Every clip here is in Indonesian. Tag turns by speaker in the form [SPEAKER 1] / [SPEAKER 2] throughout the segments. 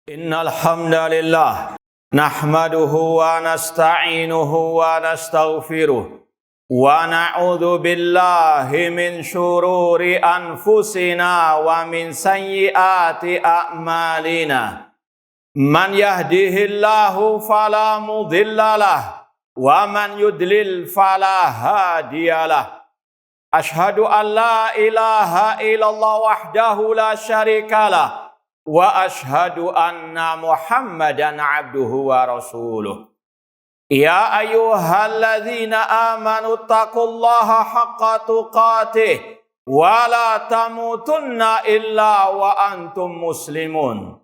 [SPEAKER 1] Innal hamdalillah nahmaduhu wa nasta'inuhu wa nastaghfiruh wa na'udzu billahi min syururi anfusina wa min sayyiati a'malina. Man yahdihillahu fala mudhillalah wa man yudlil fala hadiyalah. Ashhadu an la ilaha illallah wahdahu la syarikalah wa ashhadu anna Muhammadan abduhu wa rasuluh. Ya ayyuhalladzina amanu taqullaha haqqa tuqatih wa la tamutunna illa wa antum muslimun.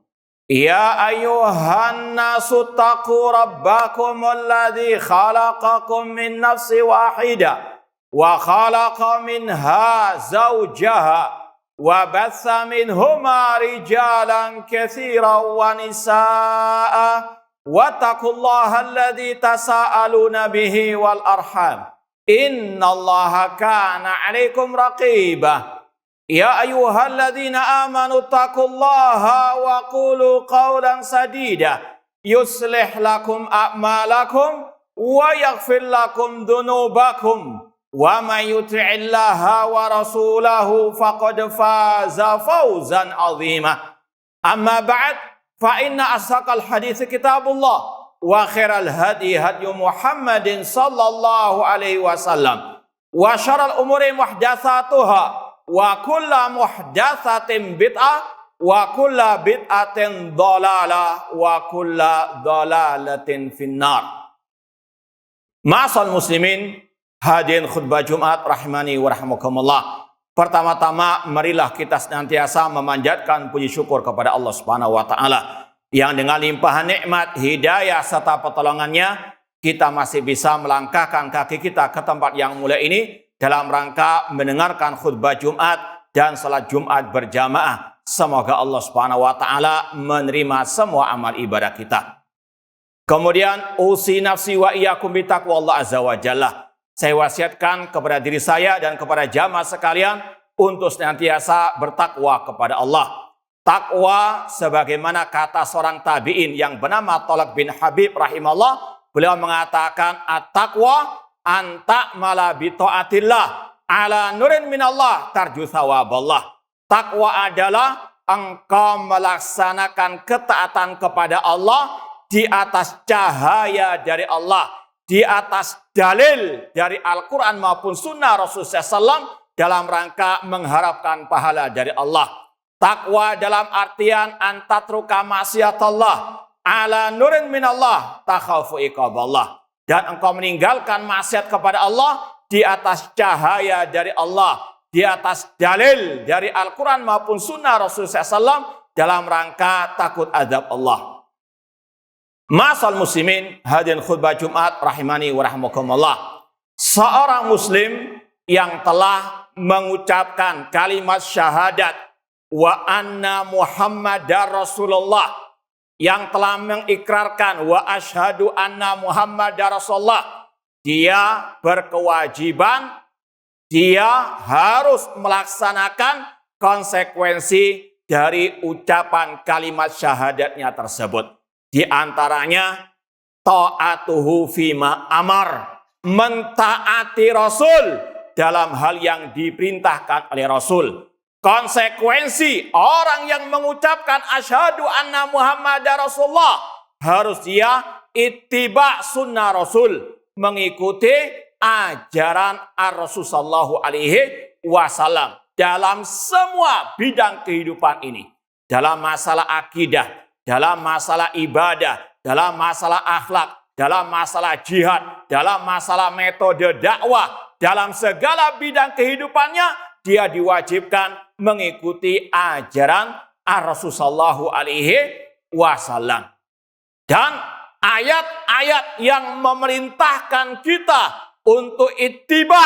[SPEAKER 1] Ya ayyuhan nasu taqu rabbakum alladzi khalaqakum min nafsin wahidah wa khalaqa minha zawjaha wa batha minhuma rijalan katsiran wa nisaa'a wattaqullaha alladzi tasaaluna bihi wal arham innallaha kana 'alaikum raqiba. Ya ayyuhalladzina amanu taqullaha wa qulu qawlan sadida yuslih lakum a'malakum wa yaghfir lakum dhunubakum wa may yuti'illaha wa rasulahu faqad faza fawzan 'azima. Amma ba'd, fa inna asdaqal hadits kitabullah wa khairal hadi hadyu Muhammadin sallallahu alaihi wasallam wa syarrul umuri muhdatsatuha wa kullu muhdatsatin bid'ah wa kullu bid'atin dhalalah wa kullu dhalalatin finnar. Ma'asal muslimin, hadirin khutbah Jumat rahimani wa rahmakumullah. Pertama-tama marilah kita senantiasa memanjatkan puji syukur kepada Allah Subhanahu wa taala yang dengan limpahan nikmat, hidayah serta pertolongannya kita masih bisa melangkahkan kaki kita ke tempat yang mulia ini dalam rangka mendengarkan khutbah Jumat dan salat Jumat berjamaah. Semoga Allah Subhanahu wa taala menerima semua amal ibadah kita. Kemudian usi nafsi wa iyyakum bi taqwallah azza wa jalla. Saya wasiatkan kepada diri saya dan kepada jamaah sekalian untuk senantiasa bertakwa kepada Allah. Takwa sebagaimana kata seorang tabi'in yang bernama Thalaq bin Habib rahimahullah, beliau mengatakan at-taqwa anta mala bi taatillah ala nurin minallah tarju thawaballah. Takwa adalah engkau melaksanakan ketaatan kepada Allah di atas cahaya dari Allah, di atas dalil dari Al-Quran maupun sunnah Rasulullah SAW dalam rangka mengharapkan pahala dari Allah. Takwa dalam artian antatruka maksiatallah ala nurin minallah takhafu iqaballah. Dan engkau meninggalkan maksiat kepada Allah di atas cahaya dari Allah, di atas dalil dari Al-Quran maupun sunnah Rasulullah SAW dalam rangka takut azab Allah. Ma'asal muslimin, hadirin khutbah Jumat rahimani wa rahmakumullah. Seorang muslim yang telah mengucapkan kalimat syahadat wa anna Muhammadar Rasulullah, yang telah mengikrarkan wa asyhadu anna Muhammadar Rasulullah, dia berkewajiban, dia harus melaksanakan konsekuensi dari ucapan kalimat syahadatnya tersebut. Di antaranya ta'atuhu fima amar, mentaati Rasul dalam hal yang diperintahkan oleh Rasul. Konsekuensi orang yang mengucapkan asyhadu anna Muhammadar Rasulullah, harus dia ittiba sunnah Rasul, mengikuti ajaran Ar-Rasul sallallahu alaihi wasallam dalam semua bidang kehidupan ini. Dalam masalah akidah, dalam masalah ibadah, dalam masalah akhlak, dalam masalah jihad, dalam masalah metode dakwah, dalam segala bidang kehidupannya dia diwajibkan mengikuti ajaran Ar-Rasul sallallahu alaihi wasallam. Dan ayat-ayat yang memerintahkan kita untuk ittiba,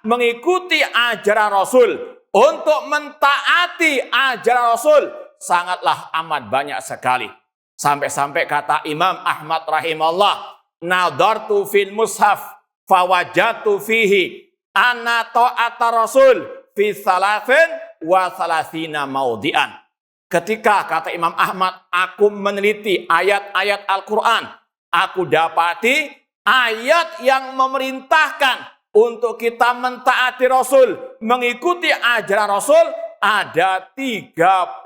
[SPEAKER 1] mengikuti ajaran Rasul, untuk mentaati ajaran Rasul, sangatlah amat banyak sekali. Sampai-sampai kata Imam Ahmad rahimahullah, nadartu fil mushaf fawajatu fihi anna ta'ata Rasul fi salafin wa salasina maudian. Ketika, kata Imam Ahmad, aku meneliti ayat-ayat Al-Quran, aku dapati ayat yang memerintahkan untuk kita mentaati Rasul, mengikuti ajaran Rasul, ada 33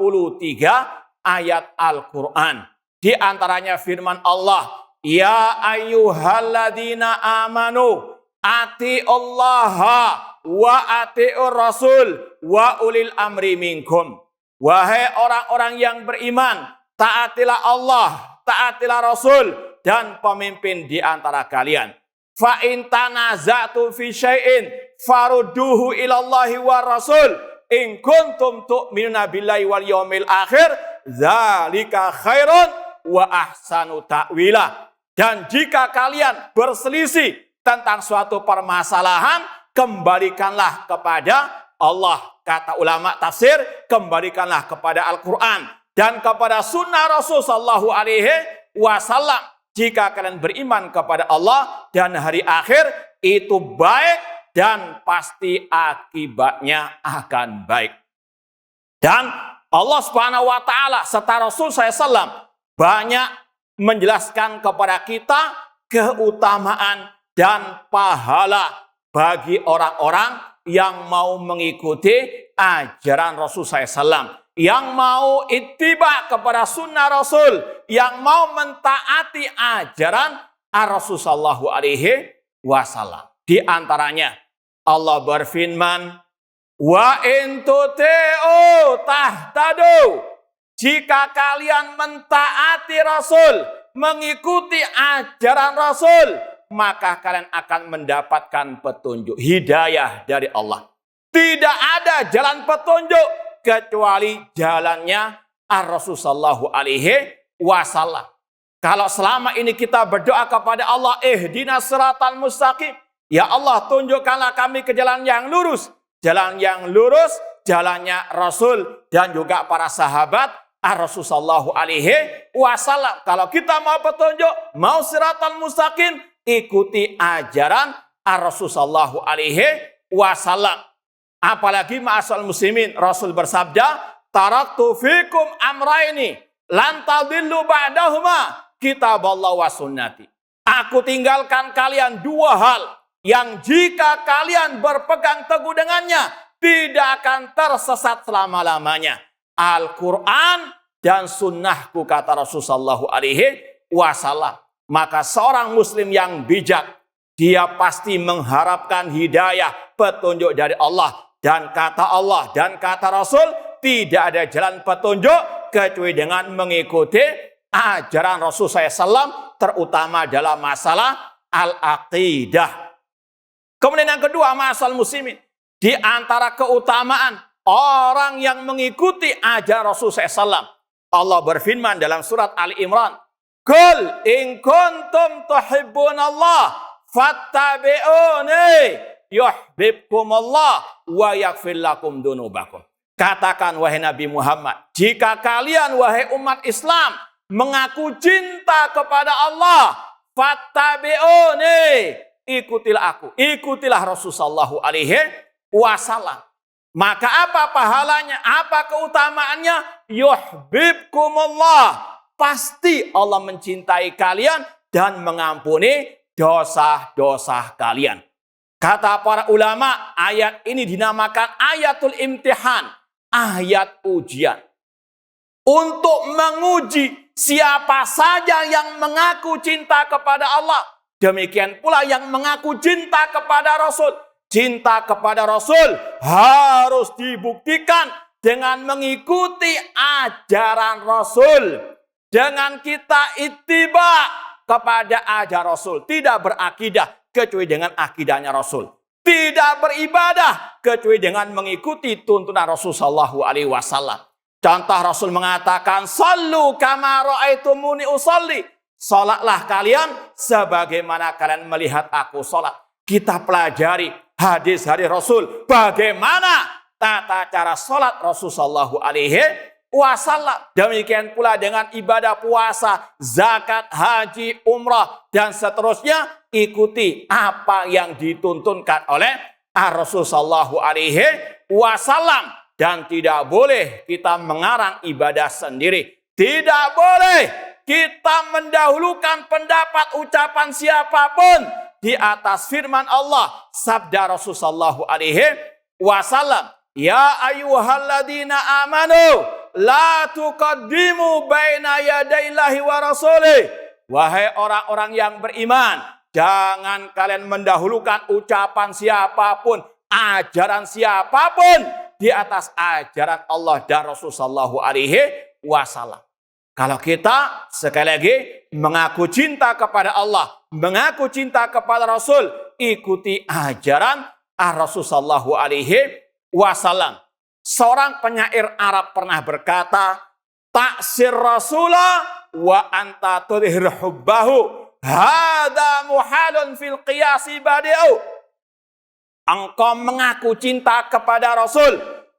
[SPEAKER 1] ayat Al-Quran. Di antaranya firman Allah, ya ayyuhalladzina amanu ati'ullaha wa ati'ur rasul wa ulil amri minkum. Wahai orang-orang yang beriman, taatilah Allah, taatilah Rasul, dan pemimpin di antara kalian. Fa in tanaza'tum fi syai'in farudduhu ilallahi wa rasul in kuntum tu'minuna billahi wal yaumil akhir dzalika khairun wa ahsanu ta'wila. Dan jika kalian berselisih tentang suatu permasalahan, kembalikanlah kepada Allah. Kata ulama tafsir, kembalikanlah kepada Al-Quran dan kepada sunnah Rasul sallallahu alaihi wasallam. Jika kalian beriman kepada Allah dan hari akhir, itu baik dan pasti akibatnya akan baik. Dan Allah Subhanahu wa taala serta Rasul SAW banyak menjelaskan kepada kita keutamaan dan pahala bagi orang-orang yang mau mengikuti ajaran Rasul SAW, yang mau ittiba kepada sunnah Rasul, yang mau mentaati ajaran Rasul Sallallahu Alaihi Wasallam. Di antaranya Allah berfirman, wa in tuti'u tahtadu. Jika kalian mentaati Rasul, mengikuti ajaran Rasul, maka kalian akan mendapatkan petunjuk, hidayah dari Allah. Tidak ada jalan petunjuk kecuali jalannya Ar-Rasul sallallahu alaihi wasallam. Kalau selama ini kita berdoa kepada Allah, ihdinas siratal mustaqim, ya Allah tunjukkanlah kami ke jalan yang lurus. Jalan yang lurus, jalannya Rasul dan juga para sahabat Ar-Rasul sallallahu alaihi wasallam. Kalau kita mau petunjuk, mau siratal mustaqim, ikuti ajaran Ar-Rasul sallallahu alaihi wasallam. Apalagi ma'asal muslimin, Rasul bersabda, taraktu fikum amraini lan tadillu ba'dahuma kitaballah wa sunnati. Aku tinggalkan kalian dua hal yang jika kalian berpegang teguh dengannya tidak akan tersesat selama-lamanya. Al-Quran dan sunnahku, kata Rasul sallallahu alaihi wasallam. Maka seorang muslim yang bijak, dia pasti mengharapkan hidayah, petunjuk dari Allah. Dan kata Allah dan kata Rasul, tidak ada jalan petunjuk kecuali dengan mengikuti ajaran Rasul SAW, terutama dalam masalah al-aqidah. Kemudian yang kedua, masalah muslimin, di antara keutamaan orang yang mengikuti ajaran Rasul SAW, Allah berfirman dalam surat Ali Imran, Qul in kuntum tuhibbunallah fattabi'uni yuhibbukumullah wa yaghfir lakum dunubakum. Katakan wahai Nabi Muhammad, jika kalian wahai umat Islam mengaku cinta kepada Allah, fattabi'uni, ikutilah aku, ikutilah Rasul sallallahu alaihi wasallam. Maka apa pahalanya? Apa keutamaannya? Yuhibbukumullah. Pasti Allah mencintai kalian dan mengampuni dosa-dosa kalian. Kata para ulama, ayat ini dinamakan ayatul imtihan, ayat ujian. Untuk menguji siapa saja yang mengaku cinta kepada Allah. Demikian pula yang mengaku cinta kepada Rasul. Cinta kepada Rasul harus dibuktikan dengan mengikuti ajaran Rasul. Dengan kita ittiba kepada ajaran Rasul. Tidak berakidah kecuali dengan akidahnya Rasul. Tidak beribadah kecuali dengan mengikuti tuntunan Rasul sallallahu alaihi wasallam. Contoh Rasul mengatakan, "Sallu kama ra'aitumuni usalli." Salatlah kalian sebagaimana kalian melihat aku salat. Kita pelajari hadis-hadis Rasul, bagaimana tata cara salat Rasul sallallahu alaihi wasallam. Demikian pula dengan ibadah puasa, zakat, haji, umrah, dan seterusnya. Ikuti apa yang dituntunkan oleh Rasul sallallahu alaihi wasallam. dan tidak boleh kita mengarang ibadah sendiri. Tidak boleh kita mendahulukan pendapat ucapan siapapun di atas firman Allah, sabda Rasulullah SAW. Ya ayyuhalladzina amanu la tuqaddimu baina yadaillahi wa rasulih. Wahai orang-orang yang beriman, jangan kalian mendahulukan ucapan siapapun, ajaran siapapun di atas ajaran Allah dan Rasulullah SAW. Kalau kita sekali lagi mengaku cinta kepada Allah, mengaku cinta kepada Rasul, ikuti ajaran Rasulullah SAW. Seorang penyair Arab pernah berkata, taksir Rasulullah wa anta tudhir hubbahu hadza muhalun fil qiyasi badi'u. Engkau mengaku cinta kepada Rasul,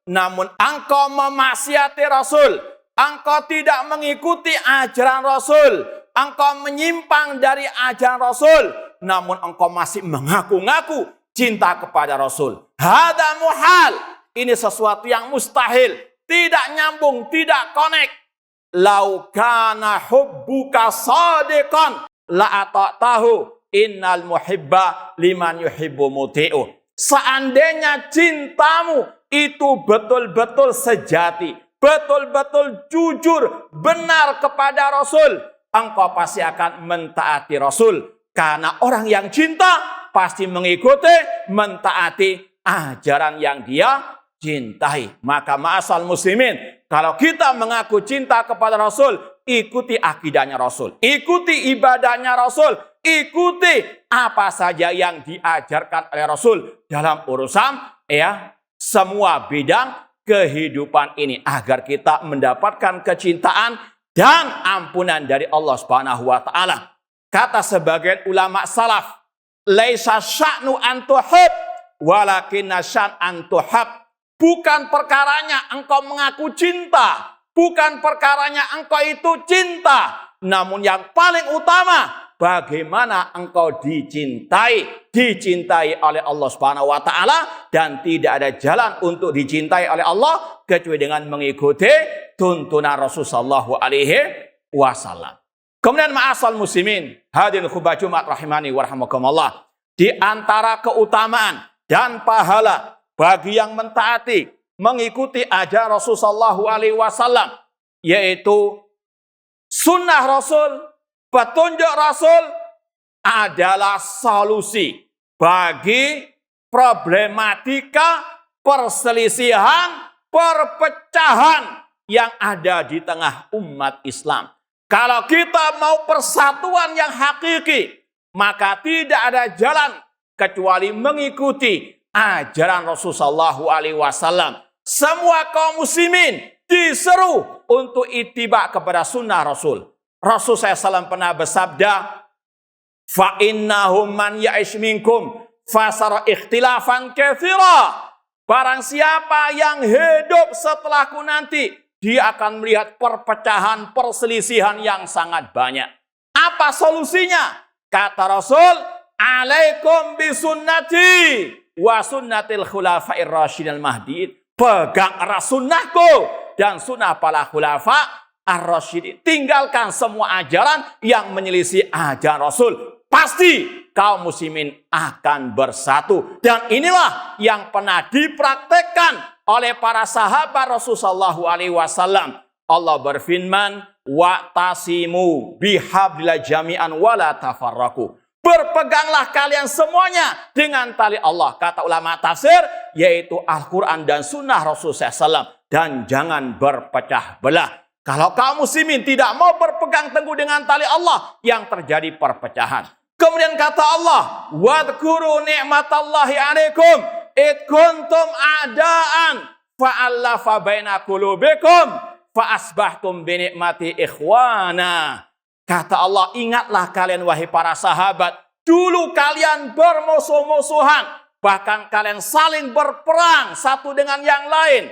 [SPEAKER 1] namun engkau memaksiati Rasul, engkau tidak mengikuti ajaran Rasul, engkau menyimpang dari ajaran Rasul, namun engkau masih mengaku-ngaku cinta kepada Rasul. Hadza muhal. Ini sesuatu yang mustahil, tidak nyambung, tidak connect. Lau kana hubbuka shadiqan la ata'tahu innal muhibba liman yuhibbu muti'u. Seandainya cintamu itu betul-betul sejati, betul-betul jujur, benar kepada Rasul, engkau pasti akan mentaati Rasul. Karena orang yang cinta pasti mengikuti, mentaati ajaran yang dia cintai. Maka ma'asal muslimin, kalau kita mengaku cinta kepada Rasul, ikuti akidahnya Rasul, ikuti ibadahnya Rasul, ikuti apa saja yang diajarkan oleh Rasul dalam urusan semua bidang kehidupan ini, agar kita mendapatkan kecintaan dan ampunan dari Allah Subhanahu wa taala. Kata sebagian ulama salaf, laisa sya'nu an tuhib walakinna sya'an tuhab. Bukan perkaranya engkau mengaku cinta, bukan perkaranya engkau itu cinta, namun yang paling utama bagaimana engkau dicintai oleh Allah Subhanahu wa taala, dan tidak ada jalan untuk dicintai oleh Allah kecuali dengan mengikuti tuntunan Rasulullah SAW. Kemudian ma'asal muslimin, hadirin khutbah Jumat rahimani wa rahimakumullah, di antara keutamaan dan pahala bagi yang mentaati, mengikuti ajaran Rasulullah SAW, yaitu sunnah Rasul, petunjuk Rasul adalah solusi bagi problematika, perselisihan, perpecahan yang ada di tengah umat Islam. Kalau kita mau persatuan yang hakiki, maka tidak ada jalan kecuali mengikuti ajaran Rasulullah SAW. Semua kaum muslimin diseru untuk ittiba kepada sunnah Rasul. Rasul SAW pernah bersabda, fa innahum man ya'ish minkum fasara ikhtilafan katsira. Barang siapa yang hidup setelahku nanti, dia akan melihat perpecahan, perselisihan yang sangat banyak. Apa solusinya? Kata Rasul, alaikum bisunnati wa sunnatil khulafa'ir rasyidil mahdiin. Pegang erat sunnahku dan sunnah para khulafa ar-rasyidin. Tinggalkan semua ajaran yang menyelisih ajaran Rasul. Pasti kaum muslimin akan bersatu. Dan inilah yang pernah dipraktekkan oleh para sahabat Rasulullah SAW. Allah berfirman, wa'tasimu bihablillah jami'an wala tafarraku. Berpeganglah kalian semuanya dengan tali Allah. Kata ulama tafsir, yaitu Al-Quran dan sunnah Rasulullah SAW. Dan jangan berpecah belah. Kalau kaum muslimin tidak mau berpegang teguh dengan tali Allah, yang terjadi perpecahan. Kemudian kata Allah, wadhkuru ni'matallahi alaikum id kuntum a'daan fa'allafa baina qulubikum fa'asbahtum bi ni'mati ikhwana. Kata Allah, ingatlah kalian wahai para sahabat, dulu kalian bermusuh-musuhan, bahkan kalian saling berperang satu dengan yang lain.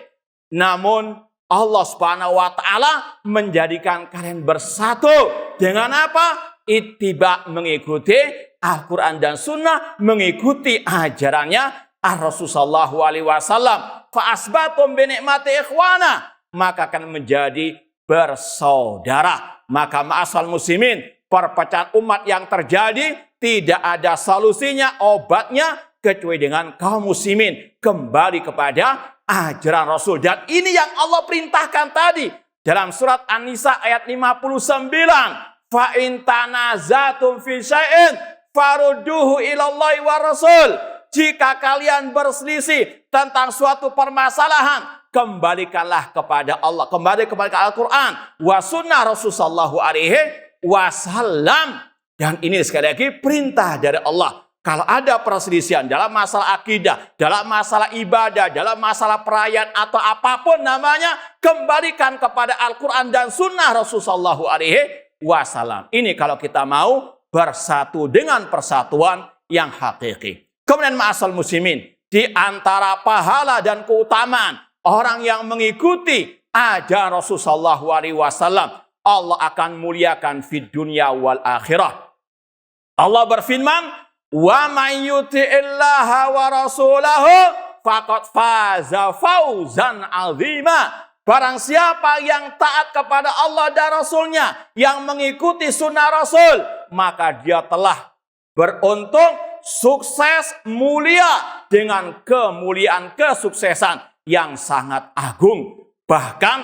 [SPEAKER 1] Namun Allah Subhanahu wa taala menjadikan kalian bersatu dengan apa? Ittiba, mengikuti Al-Quran dan Sunnah, mengikuti ajarannya Rasulullah SAW. fa asbatum bi ni'mati ikhwana, maka akan menjadi bersaudara. Maka ma'asal muslimin, perpecahan umat yang terjadi tidak ada solusinya, obatnya kecuali dengan kaum muslimin kembali kepada ajaran Rasul. Dan ini yang Allah perintahkan tadi dalam surat An-Nisa ayat 59. Fa in tanazatum fi syai'in farudduhu ilallahi wa rasul. Jika kalian berselisih tentang suatu permasalahan, kembalikanlah kepada Allah, kembali kepada Al-Quran wa sunnah Rasulullah sallallahu alaihi wasallam. Dan ini sekali lagi perintah dari Allah. Kalau ada perselisihan dalam masalah akidah, dalam masalah ibadah, dalam masalah perayaan atau apapun namanya, kembalikan kepada Al-Quran dan sunnah Rasulullah sallallahu alaihi wasallam. Ini kalau kita mau bersatu dengan persatuan yang hakiki. Kemudian ma'asal muslimin, di antara pahala dan keutamaan orang yang mengikuti ajaran Rasulullah sallallahu alaihi wasallam, Allah akan muliakan fid dunya wal akhirah. Allah berfirman, wa may yuti'illaha wa rasulahu faqad faza fawzan 'azima. Barang siapa yang taat kepada Allah dan Rasulnya, yang mengikuti sunnah Rasul, maka dia telah beruntung, sukses, mulia dengan kemuliaan, kesuksesan yang sangat agung. Bahkan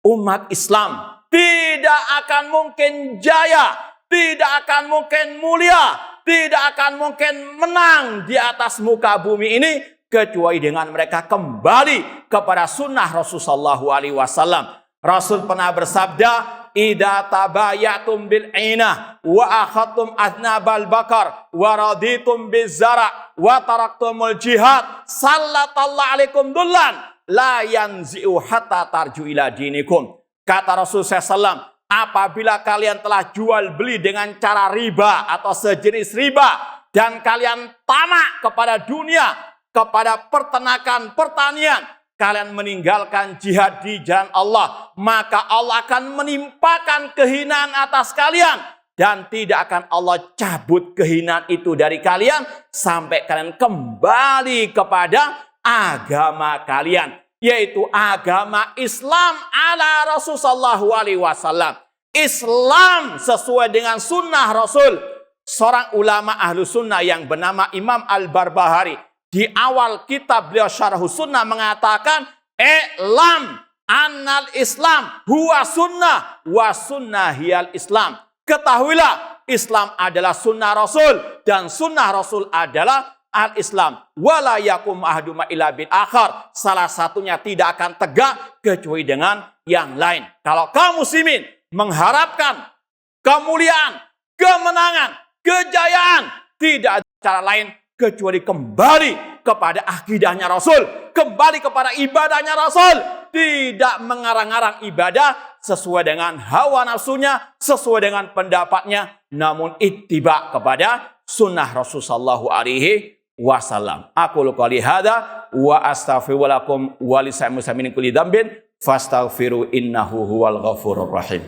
[SPEAKER 1] umat Islam tidak akan mungkin jaya, tidak akan mungkin mulia, tidak akan mungkin menang di atas muka bumi ini kecuali dengan mereka kembali kepada sunnah Rasulullah sallallahu alaihi wasallam. Rasul pernah bersabda, "Idza tabayatum bil ainah wa akhadtum athnabal bakar wa raditum bizara wa taraktumul jihad, sallatallahu alaikum dullan la yanzi'u hatta tarju ila dinikum." Kata Rasul SAW, apabila kalian telah jual beli dengan cara riba atau sejenis riba, dan kalian tamak kepada dunia, kepada peternakan, pertanian, kalian meninggalkan jihad di jalan Allah, maka Allah akan menimpakan kehinaan atas kalian. Dan tidak akan Allah cabut kehinaan itu dari kalian sampai kalian kembali kepada agama kalian, yaitu agama Islam ala Rasulullah sallallahu alaihi wasallam. Islam sesuai dengan sunnah Rasul. Seorang ulama ahlu sunnah yang bernama Imam Al-Barbahari, di awal kitab beliau Syarh Sunnah mengatakan, "I'lam annal Islam huwa sunnah wa sunnah hiyal Islam." Ketahuilah, Islam adalah sunnah Rasul dan sunnah Rasul adalah al-Islam. Wala yakum ahduma illa bil akhar. Salah satunya tidak akan tegak kecuali dengan yang lain. Kalau kaum muslimin mengharapkan kemuliaan, kemenangan, kejayaan, tidak ada cara lain kecuali kembali kepada akidahnya Rasul, kembali kepada ibadahnya Rasul, tidak mengarang-arang ibadah sesuai dengan hawa nafsunya, sesuai dengan pendapatnya, namun ittiba kepada sunnah Rasul sallallahu alaihi wasallam. Aku qouli hadza wa astaghfirullakum wa lisa'il muslimin kulli dzambin fastaghfiru innahu huwal ghafurur rahim.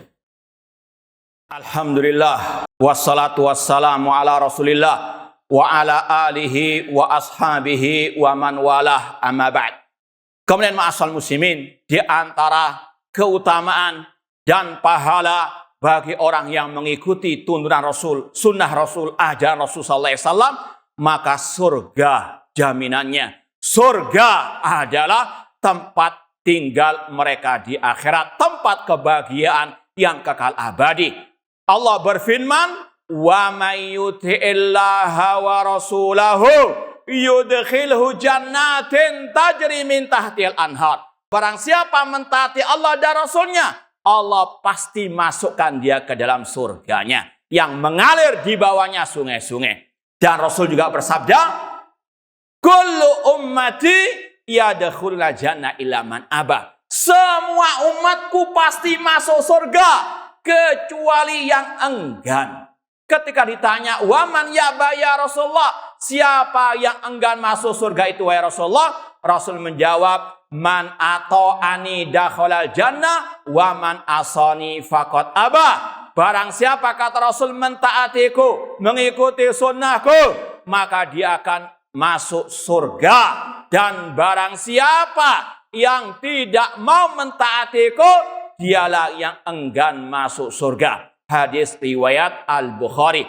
[SPEAKER 1] Alhamdulillah wassalatu wassalamu ala Rasulillah wa ala alihi wa ashabihi wa man walah, amma ba'd. Kemudian ma'asal muslimin, di antara keutamaan dan pahala bagi orang yang mengikuti tuntunan Rasul, sunnah Rasul, ajaran Rasul sallallahu alaihi wasallam, maka surga jaminannya. Surga adalah tempat tinggal mereka di akhirat, tempat kebahagiaan yang kekal abadi. Allah berfirman, "Wa may yuti'illaha wa rasulahu yudkhilhu jannatin tajri min tahtihal anhar." Barang siapa mentaati Allah dan Rasulnya, Allah pasti masukkan dia ke dalam surganya yang mengalir di bawahnya sungai-sungai. Dan Rasul juga bersabda, "Kullu ummati yadkhulul jannah illa man aba." Semua umatku pasti masuk surga kecuali yang enggan. Ketika ditanya, "Waman yaba ya Rasulullah?" Siapa yang enggan masuk surga itu wahai Rasulullah? Rasul menjawab, "Man ata'ani dakhalal jannah wa man asani faqad aba." Barang siapa, kata Rasul, mentaatiku, mengikuti sunnahku, maka dia akan masuk surga. Dan barang siapa yang tidak mau mentaatiku, dialah yang enggan masuk surga. Hadis riwayat Al-Bukhari.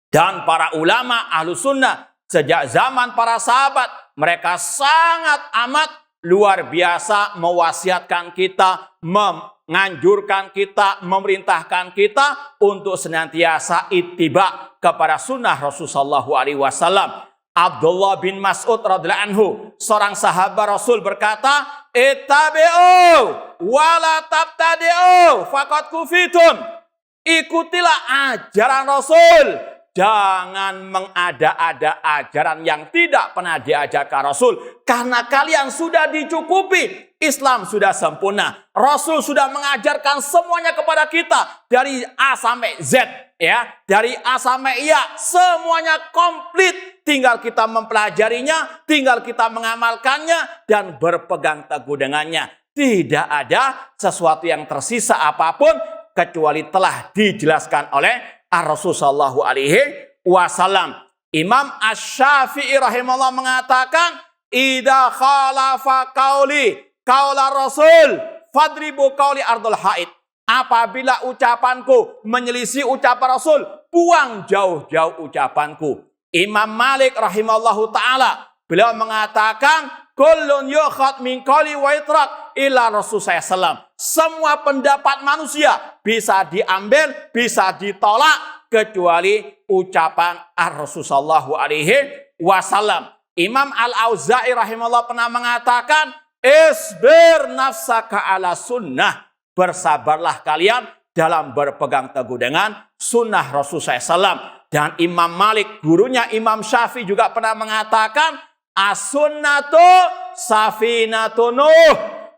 [SPEAKER 1] Dan para ulama ahlu sunnah sejak zaman para sahabat, mereka sangat amat luar biasa mewasiatkan kita, menganjurkan kita, memerintahkan kita untuk senantiasa ittiba kepada sunnah Rasulullah SAW. Abdullah bin Mas'ud radhiyallahu anhu, seorang sahabat Rasul berkata, "Ittabi'u wa la tabtadi'u faqad kufitum." Ikutilah ajaran Rasul. Jangan mengada-ada ajaran yang tidak pernah diajarkan Rasul. Karena kalian sudah dicukupi. Islam sudah sempurna. Rasul sudah mengajarkan semuanya kepada kita. Dari A sampai Z. Ya, dari A sampai Y. Semuanya komplit. Tinggal kita mempelajarinya. Tinggal kita mengamalkannya. Dan berpegang teguh dengannya. Tidak ada sesuatu yang tersisa apapun. Kecuali telah dijelaskan oleh Rasul sallallahu alaihi wasallam. Imam Asy-Syafi'i rahimahullah mengatakan, "Idza khalafa qauli qaula Rasul, fadribu qauli ardul haid." Apabila ucapanku menyelisih ucapan Rasul, buang jauh-jauh ucapanku. Imam Malik rahimahullahu taala, beliau mengatakan, "Kullun yukhad min qauli wa yatrak illa Rasul sallallahu. Semua pendapat manusia bisa diambil, bisa ditolak kecuali ucapan Rasul sallallahu alaihi wasallam. Imam Al-Auza'i rahimahullah pernah mengatakan, "Isbir nafsaka ala sunnah." Bersabarlah kalian dalam berpegang teguh dengan sunnah Rasul sallallahu. Dan Imam Malik, gurunya Imam Syafi'i juga pernah mengatakan, "As-sunnatu safinatun Nuh,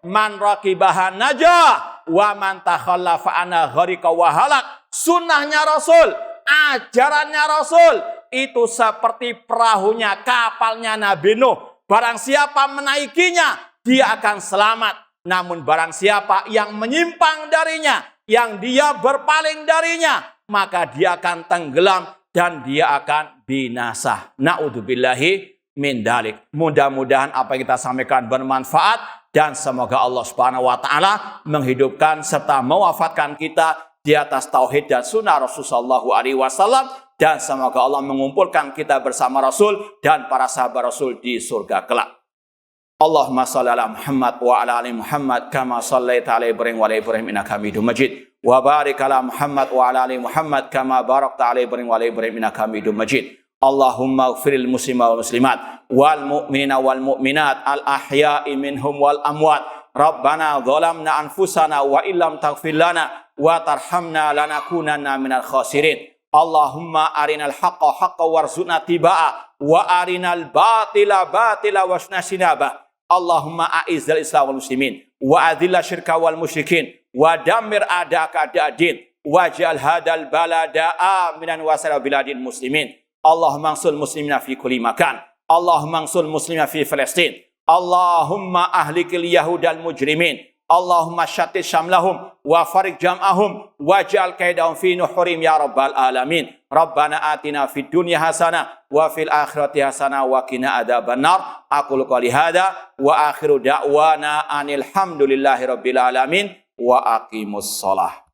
[SPEAKER 1] man raqibaha najah wa man takhallafa anha gharqa wa halak." Sunnahnya Rasul, ajarannya Rasul itu seperti perahunya, kapalnya Nabi Nuh. Barang siapa menaikinya, dia akan selamat. Namun barang siapa yang menyimpang darinya, yang dia berpaling darinya, maka dia akan tenggelam dan dia akan binasa. Na'udzubillahi min dalik. Mudah-mudahan apa yang kita sampaikan bermanfaat dan semoga Allah Subhanahu wa taala menghidupkan serta mewafatkan kita di atas tauhid dan sunnah Rasulullah SAW, dan semoga Allah mengumpulkan kita bersama Rasul dan para sahabat Rasul di surga kelak. Allahumma shalli ala Muhammad wa ala ali Muhammad kama shallaita ala Ibrahim wa ala Ibrahim innaka Hamidum Majid. Wa barik ala Muhammad wa ala ali Muhammad kama barakta ala Ibrahim wa ala Ibrahim innaka Hamidum Majid. Allahumma ighfiril muslimina wal muslimat wal mu'minina wal mu'minat al ahya'i minhum wal amwat. Rabbana zalamna anfusana wa illam taghfir lana wa tarhamna lanakunanna minal khasirin. Allahumma arinal haqqa haqqan warzuqna tibaa wa arinal batila batila wasna sinaba. Allahumma a'izzal islam wal muslimin wa adhilla syirka wal musyrikin wa dammir a'da'aka a'da'ad-din waj'al hadzal balada aminan wa sala biladil muslimin. Allahumma ansul muslimina fi kulli makan. Allahumma ansul muslimina fi Palestin. Allahumma ahlikil yahudal mujrimin. Allahumma syatit syamlahum wa farik jam'ahum waj'al kaidahum fi nuhurim ya rabbal alamin. Rabbana atina fid dunya hasanah wa fil akhirati hasanah wa qina adzabannar. Aqulu qouli hadza wa akhiru da'wana anil hamdulillahi rabbil alamin wa aqimus shalah.